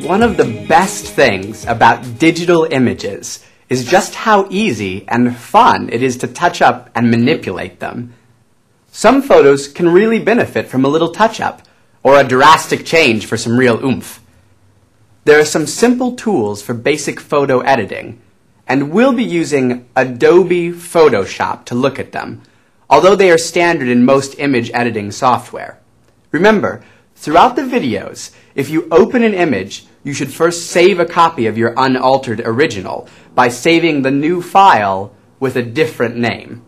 One of the best things about digital images is just how easy and fun it is to touch up and manipulate them. Some photos can really benefit from a little touch-up, or a drastic change for some real oomph. There are some simple tools for basic photo editing, and we'll be using Adobe Photoshop to look at them, although they are standard in most image editing software. Remember, throughout the videos, if you open an image, you should first save a copy of your unaltered original by saving the new file with a different name.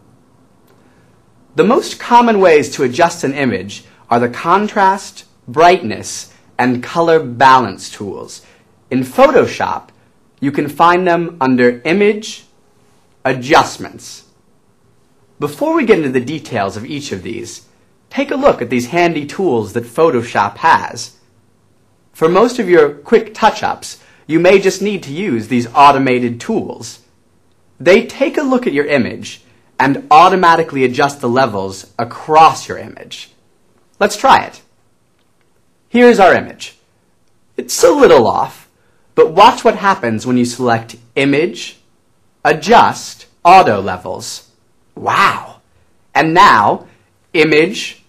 The most common ways to adjust an image are the contrast, brightness, and color balance tools. In Photoshop, you can find them under Image, Adjustments. Before we get into the details of each of these, take a look at these handy tools that Photoshop has. For most of your quick touch-ups, you may just need to use these automated tools. They take a look at your image and automatically adjust the levels across your image. Let's try it. Here's our image. It's a little off, but watch what happens when you select Image, Adjust, Auto Levels. Wow! And now, Image,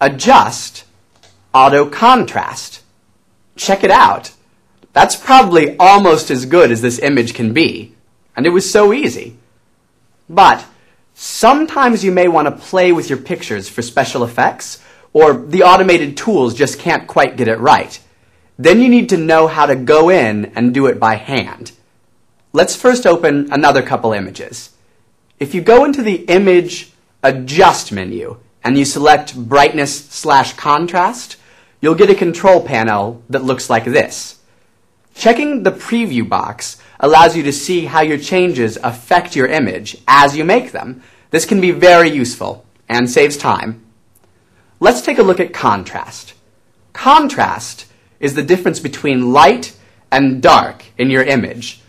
Adjust, Auto Contrast. Check it out. That's probably almost as good as this image can be, and it was so easy. But sometimes you may want to play with your pictures for special effects, or the automated tools just can't quite get it right. Then you need to know how to go in and do it by hand. Let's first open another couple images. If you go into the Image Adjust menu and you select Brightness/Contrast, you'll get a control panel that looks like this. Checking the preview box allows you to see how your changes affect your image as you make them. This can be very useful and saves time. Let's take a look at contrast. Contrast is the difference between light and dark in your image.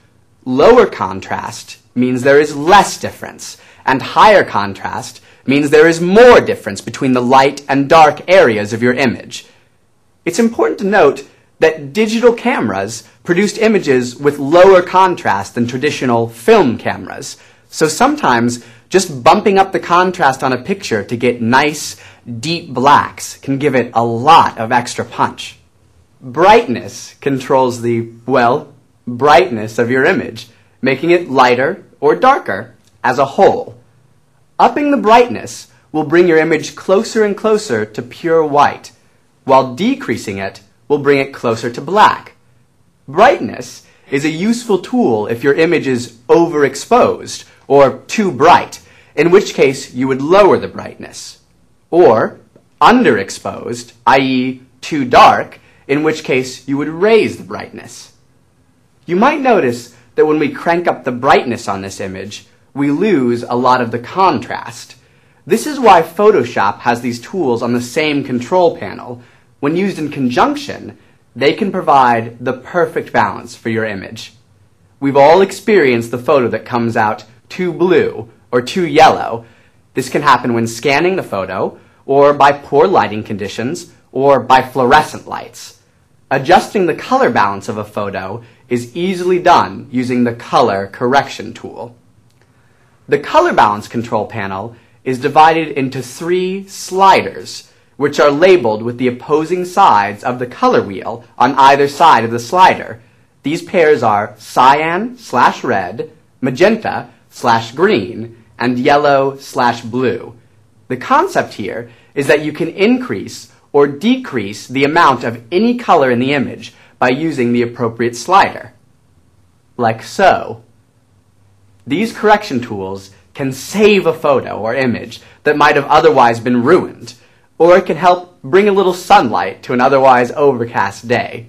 Lower contrast means there is less difference, and higher contrast means there is more difference between the light and dark areas of your image. It's important to note that digital cameras produced images with lower contrast than traditional film cameras. So sometimes just bumping up the contrast on a picture to get nice, deep blacks can give it a lot of extra punch. Brightness controls the, well, brightness of your image, making it lighter or darker as a whole. Upping the brightness will bring your image closer and closer to pure white, while decreasing it will bring it closer to black. Brightness is a useful tool if your image is overexposed or too bright, in which case you would lower the brightness. Or underexposed, i.e. too dark, in which case you would raise the brightness. You might notice that when we crank up the brightness on this image, we lose a lot of the contrast. This is why Photoshop has these tools on the same control panel. When used in conjunction, they can provide the perfect balance for your image. We've all experienced the photo that comes out too blue or too yellow. This can happen when scanning the photo, or by poor lighting conditions, or by fluorescent lights. Adjusting the color balance of a photo is easily done using the color correction tool. The color balance control panel is divided into 3 sliders, which are labeled with the opposing sides of the color wheel on either side of the slider. These pairs are cyan/red, magenta/green, and yellow/blue. The concept here is that you can increase or decrease the amount of any color in the image by using the appropriate slider, like so. These correction tools can save a photo or image that might have otherwise been ruined, or it can help bring a little sunlight to an otherwise overcast day.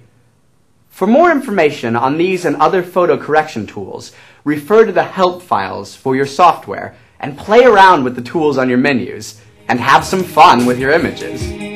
For more information on these and other photo correction tools, refer to the help files for your software and play around with the tools on your menus and have some fun with your images.